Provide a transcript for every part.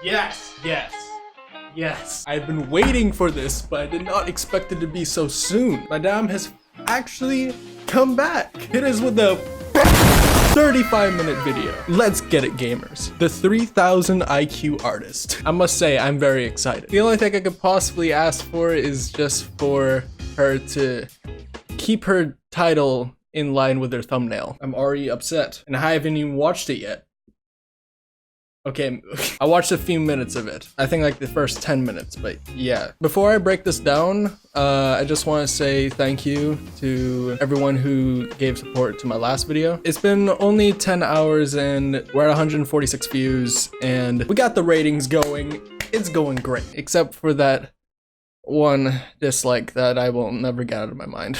Yes, yes, yes. I've been waiting for this, but I did not expect it to be so soon. Madame has actually come back. Hit us with a 35-minute video. Let's get it, gamers. The 3000 IQ artist. I must say, I'm very excited. The only thing I could possibly ask for is just for her to keep her title in line with her thumbnail. I'm already upset, and I haven't even watched it yet. Okay, I watched a few minutes of it. I think like the first 10 minutes, but yeah. Before I break this down, I just want to say thank you to everyone who gave support to my last video. It's been only 10 hours and we're at 146 views and we got the ratings going. It's going great, except for that one dislike that I will never get out of my mind.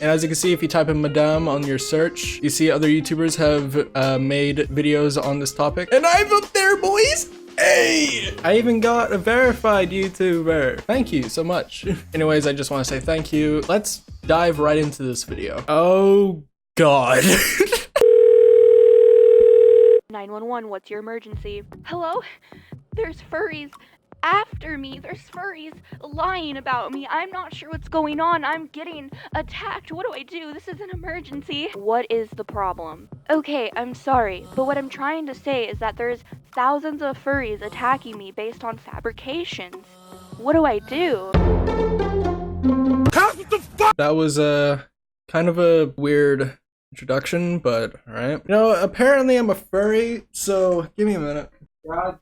And as you can see, if you type in Madame on your search, you see other YouTubers have made videos on this topic. And I'm up there, boys! Hey! I even got a verified YouTuber. Thank you so much. Anyways, I just want to say thank you. Let's dive right into this video. Oh, God. 911, what's your emergency? Hello? There's furries after me. There's furries lying about me. I'm not sure what's going on. I'm getting attacked. What do I do? This is an emergency. What is the problem? Okay, I'm sorry, but what I'm trying to say is that there's thousands of furries attacking me based on fabrications. What do I do? That was kind of a weird introduction, but alright. You know, apparently I'm a furry, so give me a minute. God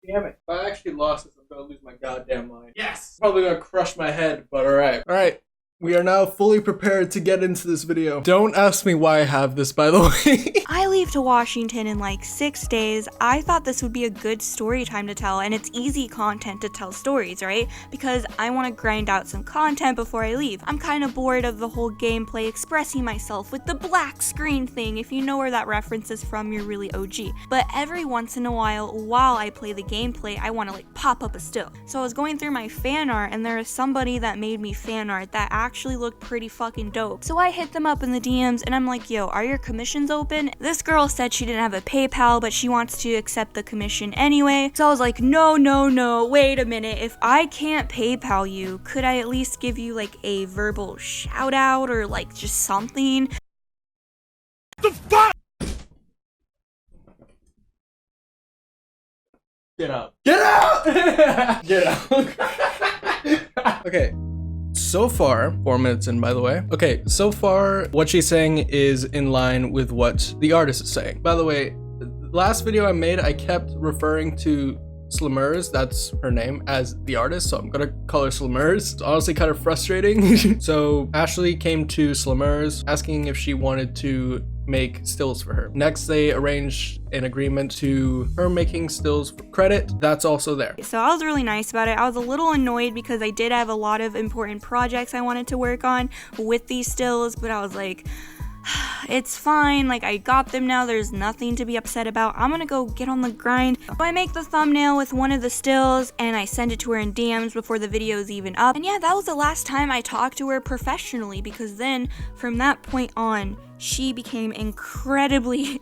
damn it. If I actually lost this, I'm gonna lose my goddamn mind. Yes! Probably gonna crush my head, but alright. Alright. We are now fully prepared to get into this video. Don't ask me why I have this, by the way. I leave to Washington in like 6 days. I thought this would be a good story time to tell, and it's easy content to tell stories, right? Because I want to grind out some content before I leave. I'm kind of bored of the whole gameplay expressing myself with the black screen thing. If you know where that reference is from, you're really OG. But every once in a while I play the gameplay, I want to like pop up a still. So I was going through my fan art, and there is somebody that made me fan art that actually looked pretty fucking dope. So I hit them up in the DMs and I'm like, yo, are your commissions open? This girl said she didn't have a PayPal, but she wants to accept the commission anyway. So I was like, no, wait a minute. If I can't PayPal you, could I at least give you like a verbal shout out or like just something? The fuck? Get out. Get out! Get out. Okay. So far, 4 minutes in, by the way. Okay, so far, what she's saying is in line with what the artist is saying. By the way, the last video I made, I kept referring to Slimmers, that's her name, as the artist, so I'm gonna call her Slimmers. It's honestly kind of frustrating. So Ashley came to Slimmers asking if she wanted to make stills for her. Next, they arranged an agreement to her making stills for credit. That's also there. So I was really nice about it. I was a little annoyed because I did have a lot of important projects I wanted to work on with these stills, but I was like, it's fine, like I got them now, there's nothing to be upset about. I'm gonna go get on the grind. So I make the thumbnail with one of the stills and I send it to her in DMs before the video is even up. And yeah, that was the last time I talked to her professionally, because then from that point on, she became incredibly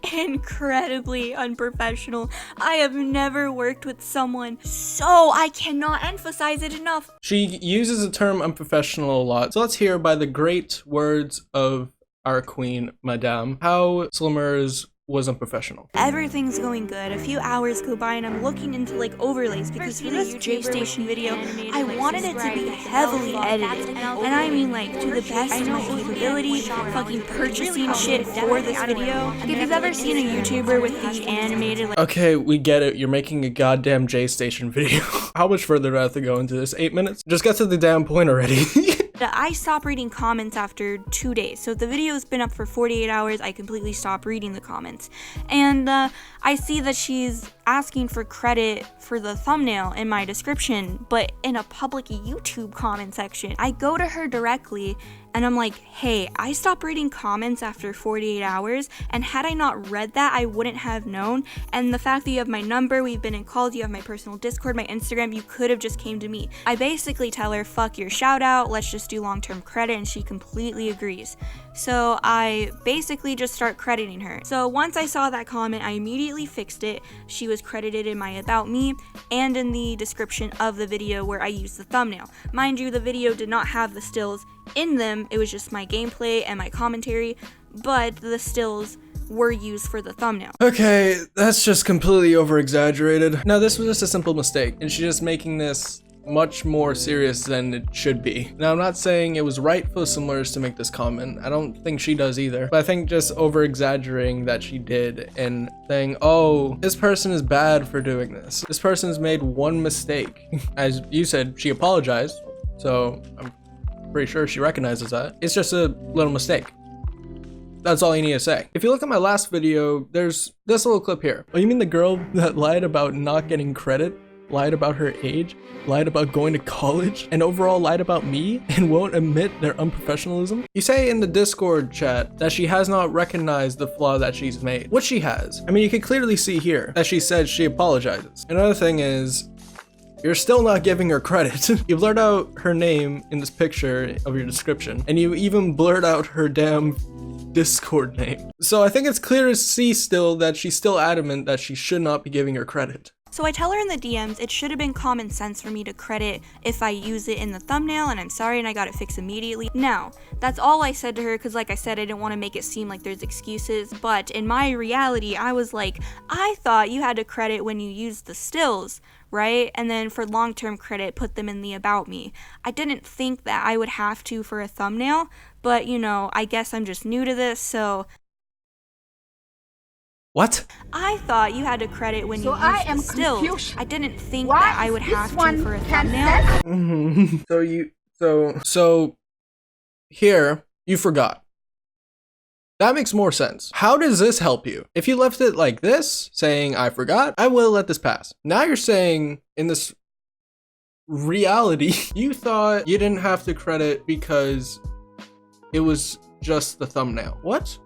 unprofessional. I have never worked with someone so, I cannot emphasize it enough. She uses the term unprofessional a lot. So let's hear by the great words of our queen, Madame, how Slimmers was unprofessional. Everything's going good. A few hours go by and I'm looking into like overlays because for this J Station video, I wanted it to be heavily edited. And I mean like to the best of my capability, fucking purchasing shit for this video. Like if you've ever seen a YouTuber with the animated like— Okay, we get it. You're making a goddamn J Station video. How much further do I have to go into this? 8 minutes? Just get to the damn point already. I stopped reading comments after 2 days. So if the video's been up for 48 hours, I completely stopped reading the comments. And I see that she's asking for credit for the thumbnail in my description, but in a public YouTube comment section. I go to her directly And I'm like, hey, I stopped reading comments after 48 hours, and had I not read that, I wouldn't have known. And the fact that you have my number, we've been in calls, you have my personal Discord, my Instagram, you could have just came to me. I basically tell her, fuck your shout out, let's just do long-term credit, and she completely agrees. So I basically just start crediting her. So once I saw that comment, I immediately fixed it. She was credited in my About Me and in the description of the video where I used the thumbnail. Mind you, the video did not have the stills in them, it was just my gameplay and my commentary, but the stills were used for the thumbnail. Okay, that's just completely over exaggerated. Now this was just a simple mistake, and she's just making this much more serious than it should be. Now I'm not saying it was right for Similars to make this comment. I don't think she does either. But I think just over exaggerating that she did and saying, oh, this person is bad for doing this. This person's made one mistake. As you said, she apologized. So I'm pretty sure she recognizes that. It's just a little mistake. That's all you need to say. If you look at my last video, there's this little clip here. Oh, you mean the girl that lied about not getting credit? Lied about her age, lied about going to college, and overall lied about me and won't admit their unprofessionalism? You say in the Discord chat that she has not recognized the flaw that she's made, which she has. I mean, you can clearly see here that she said she apologizes. Another thing is, you're still not giving her credit. You blurred out her name in this picture of your description, and you even blurred out her damn Discord name. So I think it's clear to see still that she's still adamant that she should not be giving her credit. So I tell her in the DMs, it should have been common sense for me to credit if I use it in the thumbnail, and I'm sorry, and I got it fixed immediately. Now, that's all I said to her, because like I said, I didn't want to make it seem like there's excuses, but in my reality, I was like, I thought you had to credit when you used the stills, right? And then for long-term credit, put them in the About Me. I didn't think that I would have to for a thumbnail, but you know, I guess I'm just new to this, so... What? I thought you had to credit when you used the stills. Confused. I didn't think that I would have to for a thumbnail. So here, you forgot. That makes more sense. How does this help you? If you left it like this, saying, I forgot, I will let this pass. Now you're saying, in this reality, you thought you didn't have to credit because it was just the thumbnail. What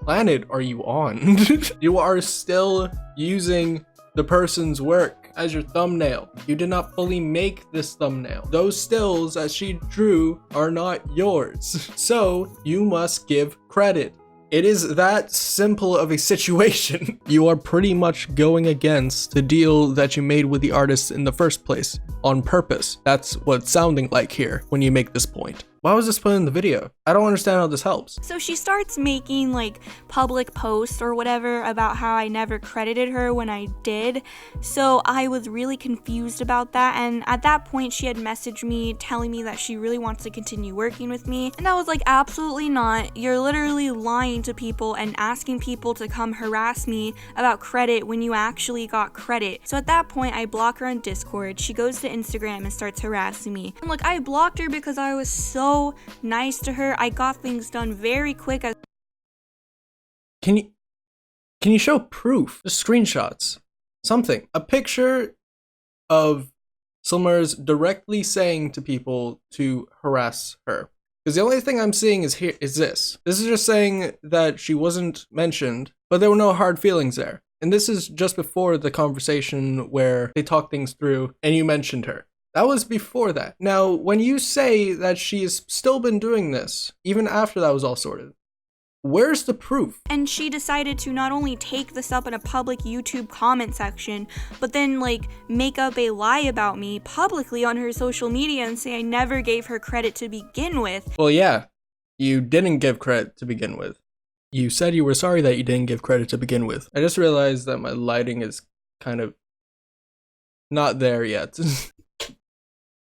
planet are you on? You are still using the person's work as your thumbnail. You did not fully make this thumbnail. Those stills that she drew are not yours. So you must give credit. It is that simple of a situation. You are pretty much going against the deal that you made with the artist in the first place on purpose. That's what it's sounding like here when you make this point. Why was this put in the video? I don't understand how this helps. So she starts making like public posts or whatever about how I never credited her when I did. So I was really confused about that, and at that point she had messaged me telling me that she really wants to continue working with me, and I was like, absolutely not. You're literally lying to people and asking people to come harass me about credit when you actually got credit. So at that point I block her on Discord. She goes to Instagram and starts harassing me. And look, I blocked her because I was so nice to her. I got things done very quick. Can you show proof? Just screenshots. Something. A picture of Similars directly saying to people to harass her. Because the only thing I'm seeing is this. This is just saying that she wasn't mentioned, but there were no hard feelings there. And this is just before the conversation where they talk things through and you mentioned her. That was before that. Now, when you say that she's still been doing this, even after that was all sorted, where's the proof? And she decided to not only take this up in a public YouTube comment section, but then like make up a lie about me publicly on her social media and say I never gave her credit to begin with. Well, yeah, you didn't give credit to begin with. You said you were sorry that you didn't give credit to begin with. I just realized that my lighting is kind of not there yet.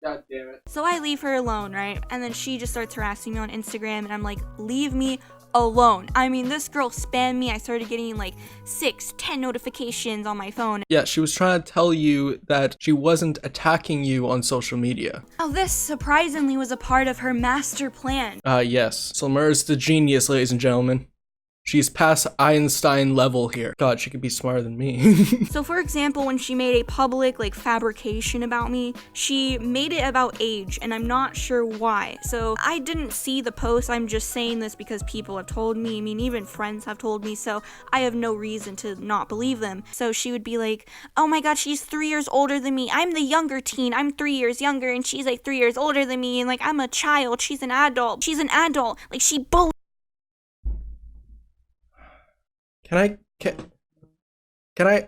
God damn it. So I leave her alone, right? And then she just starts harassing me on Instagram, and I'm like, leave me alone. I mean, this girl spammed me. I started getting like 6-10 notifications on my phone. Yeah, she was trying to tell you that she wasn't attacking you on social media. Oh, this surprisingly was a part of her master plan. Yes. Similars the genius, ladies and gentlemen. She's past Einstein level here. God, she could be smarter than me. So for example, when she made a public fabrication about me, she made it about age, and I'm not sure why. So I didn't see the post. I'm just saying this because people have told me. I mean, even friends have told me, so I have no reason to not believe them. So she would be like, oh my god, she's 3 years older than me. I'm the younger teen. I'm 3 years younger, and she's 3 years older than me, and I'm a child. She's an adult. She's an adult. She bullied. Can I,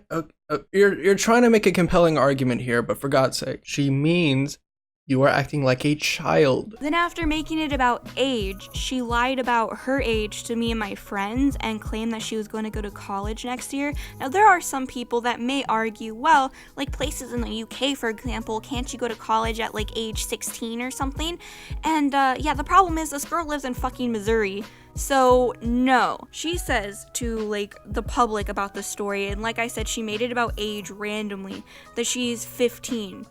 you're trying to make a compelling argument here, but for God's sake, she means you are acting like a child. Then after making it about age, she lied about her age to me and my friends and claimed that she was going to go to college next year. Now there are some people that may argue, well, places in the UK, for example, can't you go to college at age 16 or something? And yeah, the problem is this girl lives in fucking Missouri. So no, she says to the public about the story, and like I said, she made it about age randomly, that she's 15.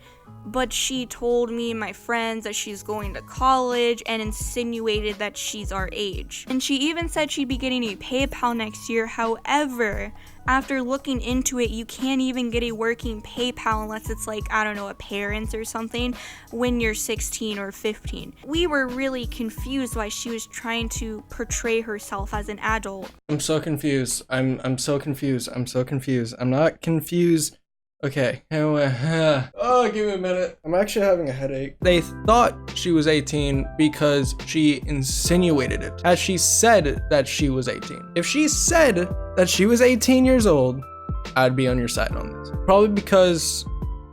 But she told me and my friends that she's going to college and insinuated that she's our age. And she even said she'd be getting a PayPal next year. However, after looking into it, you can't even get a working PayPal unless it's I don't know, a parent's or something when you're 16 or 15. We were really confused why she was trying to portray herself as an adult. I'm so confused. I'm so confused. I'm not confused. Okay. Oh, give me a minute. I'm actually having a headache. They thought she was 18 because she insinuated it. As she said that she was 18. If she said that she was 18 years old, I'd be on your side on this. Probably because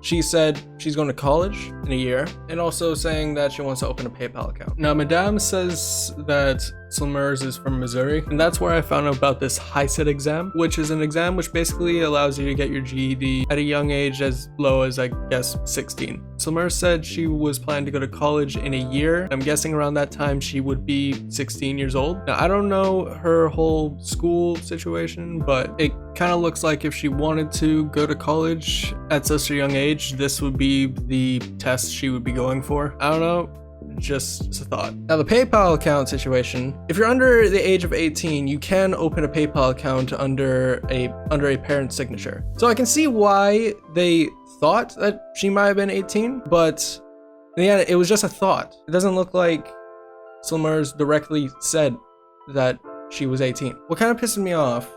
she said she's going to college in a year, and also saying that she wants to open a PayPal account. Now, Madame says that Slimmers is from Missouri, and that's where I found out about this HiSET exam, which is an exam which basically allows you to get your GED at a young age, as low as, I guess, 16. Slimmers said she was planning to go to college in a year. I'm guessing around that time she would be 16 years old. Now, I don't know her whole school situation, but it kind of looks like if she wanted to go to college at such a young age, this would be the test she would be going for. I don't know. Just a thought. Now, the PayPal account situation, if you're under the age of 18, you can open a PayPal account under a parent's signature. So I can see why they thought that she might have been 18, but in the end, it was just a thought. It doesn't look like Slimmers directly said that she was 18. What kind of pisses me off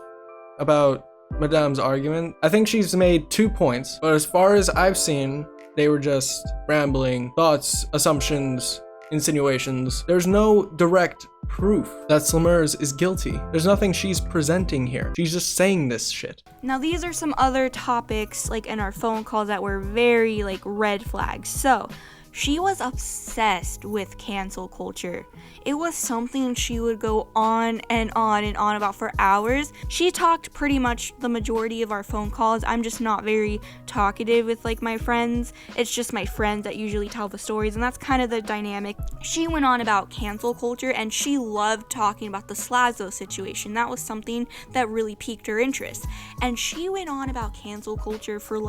about Madame's argument, I think she's made 2 points, but as far as I've seen, they were just rambling thoughts, assumptions, insinuations. There's no direct proof that Slimmers is guilty. There's nothing she's presenting here. She's just saying this shit. Now these are some other topics in our phone calls that were very red flags. So she was obsessed with cancel culture. It was something she would go on and on and on about for hours. She talked pretty much the majority of our phone calls. I'm just not very talkative with my friends. It's just my friends that usually tell the stories, and that's kind of the dynamic. She went on about cancel culture, and she loved talking about the Slazo situation. That was something that really piqued her interest. And she went on about cancel culture for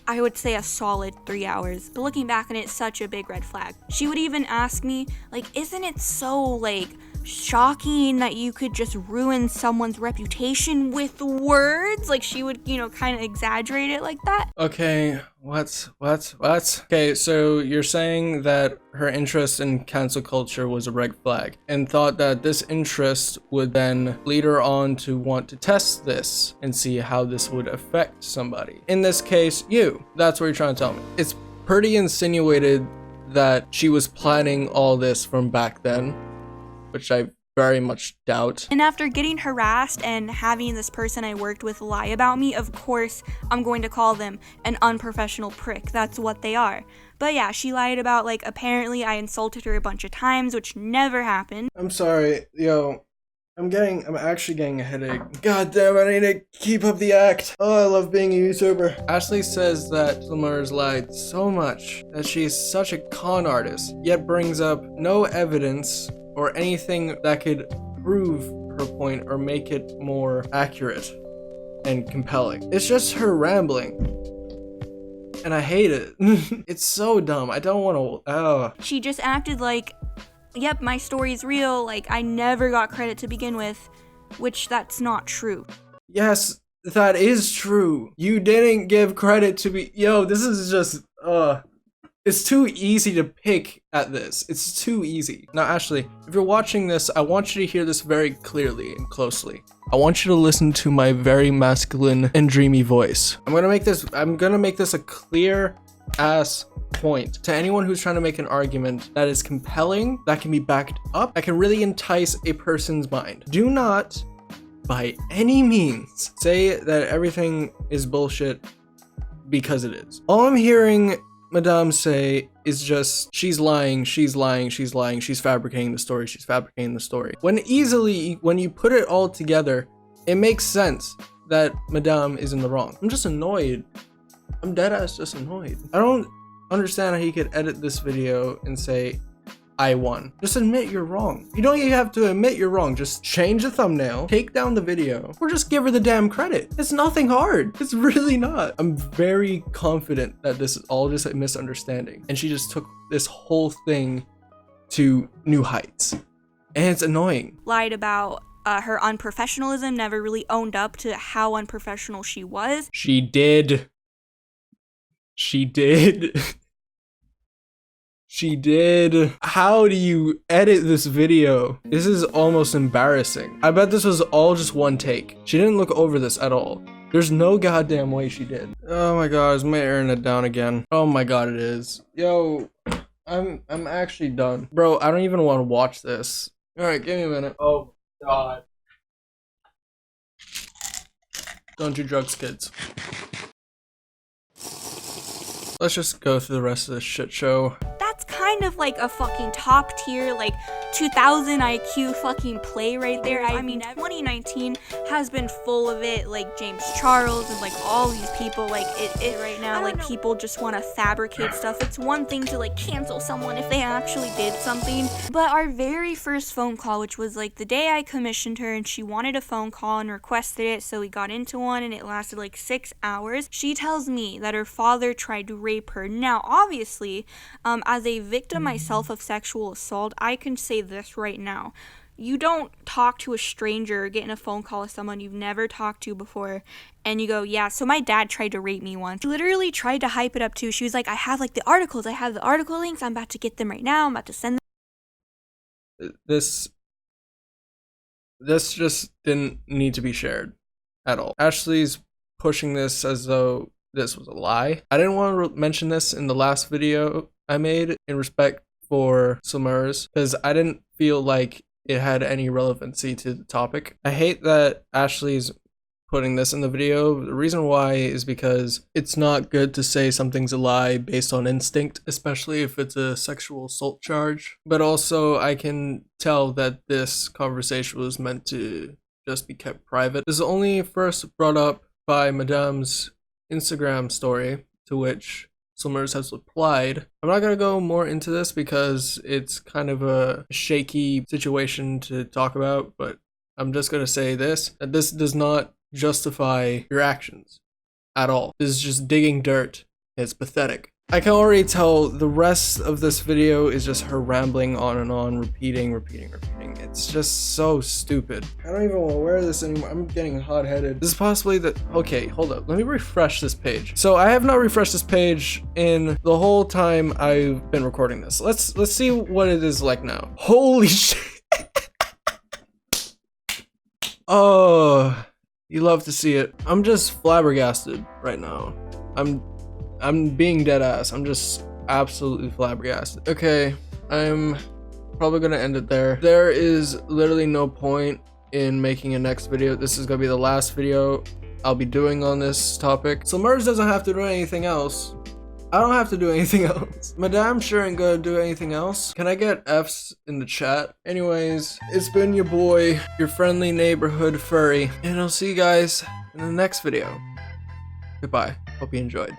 I would say a solid 3 hours, but looking back on it, it's such a big red flag. She would even ask me, isn't it so, shocking that you could just ruin someone's reputation with words? She would, kind of exaggerate it like that. Okay, what? Okay, so you're saying that her interest in cancel culture was a red flag, and thought that this interest would then lead her on to want to test this and see how this would affect somebody. In this case, you. That's what you're trying to tell me. It's pretty insinuated that she was planning all this from back then, which I very much doubt. And after getting harassed and having this person I worked with lie about me, of course, I'm going to call them an unprofessional prick. That's what they are. But yeah, she lied about, apparently I insulted her a bunch of times, which never happened. I'm sorry, yo. I'm actually getting a headache. God damn, I need to keep up the act. Oh, I love being a YouTuber. Ashley says that Slimmers lied so much that she is such a con artist, yet brings up no evidence or anything that could prove her point or make it more accurate and compelling. It's just her rambling. And I hate it. It's so dumb. I don't want to. She just acted yep, my story's real. I never got credit to begin with. which that's not true. Yes, that is true. You didn't give credit to me. Yo, this is just, it's too easy to pick at this. It's too easy. Now, Ashley, if you're watching this, I want you to hear this very clearly and closely. I want you to listen to my very masculine and dreamy voice. I'm gonna make this a clear ass point to anyone who's trying to make an argument that is compelling, that can be backed up, that can really entice a person's mind. Do not, by any means, say that everything is bullshit because it is. All I'm hearing Madame say is just, she's lying, she's fabricating the story. When you put it all together, it makes sense that Madame is in the wrong. I'm just annoyed. I'm deadass just annoyed. I don't understand how he could edit this video and say, I won. Just admit you're wrong. You don't even have to admit you're wrong. Just change the thumbnail, take down the video, or just give her the damn credit. It's nothing hard. It's really not. I'm very confident that this is all just a misunderstanding. And she just took this whole thing to new heights. And it's annoying. Lied about her unprofessionalism, never really owned up to how unprofessional she was. She did. She did. She did. How do you edit this video? This is almost embarrassing. I bet this was all just one take. She didn't look over this at all. There's no goddamn way she did. Oh my god, is my internet down again? Oh my god, it is. Yo, I'm actually done. Bro, I don't even want to watch this. Alright, give me a minute. Oh god. Don't do drugs, kids. Let's just go through the rest of this shit show. That's kind of like a fucking top tier, like 2000 IQ fucking play right there. I mean, 2019 has been full of it, like James Charles and like all these people, like it right now, like people just want to fabricate stuff. It's one thing to like cancel someone if they actually did something, but our very first phone call, which was like the day I commissioned her and she wanted a phone call and requested it, so we got into one and it lasted like 6 hours. She tells me that her father tried to rape her. Now, obviously, as a victim myself of sexual assault, I can say this right now. You don't talk to a stranger or get in a phone call with someone you've never talked to before and you go, yeah, so my dad tried to rape me once. She literally tried to hype it up too. She was like, I have like the articles, I have the article links, I'm about to get them right now, I'm about to send them. This just didn't need to be shared at all. Ashley's pushing this as though this was a lie. I didn't want to mention this in the last video I made in respect for Summers because I didn't feel like it had any relevancy to the topic. I hate that Ashley's putting this in the video. The reason why is because it's not good to say something's a lie based on instinct, especially if it's a sexual assault charge. But also I can tell that this conversation was meant to just be kept private. This is only first brought up by Madame's Instagram story, to which Summers has replied. I'm not gonna go more into this because it's kind of a shaky situation to talk about, but I'm just gonna say this, that this does not justify your actions at all. This is just digging dirt. It's pathetic. I can already tell the rest of this video is just her rambling on and on, repeating. It's just so stupid. I don't even want to wear this anymore. I'm getting hot-headed. This is possibly the... Okay, hold up. Let me refresh this page. So I have not refreshed this page in the whole time I've been recording this. Let's see what it is like now. Holy shit. Oh, you love to see it. I'm just flabbergasted right now. I'm being dead ass. I'm just absolutely flabbergasted. Okay, I'm probably gonna end it there. There is literally no point in making a next video. This is gonna be the last video I'll be doing on this topic. So Mers doesn't have to do anything else. I don't have to do anything else. Madame sure ain't gonna do anything else. Can I get F's in the chat? Anyways, it's been your boy, your friendly neighborhood furry, and I'll see you guys in the next video. Goodbye. Hope you enjoyed.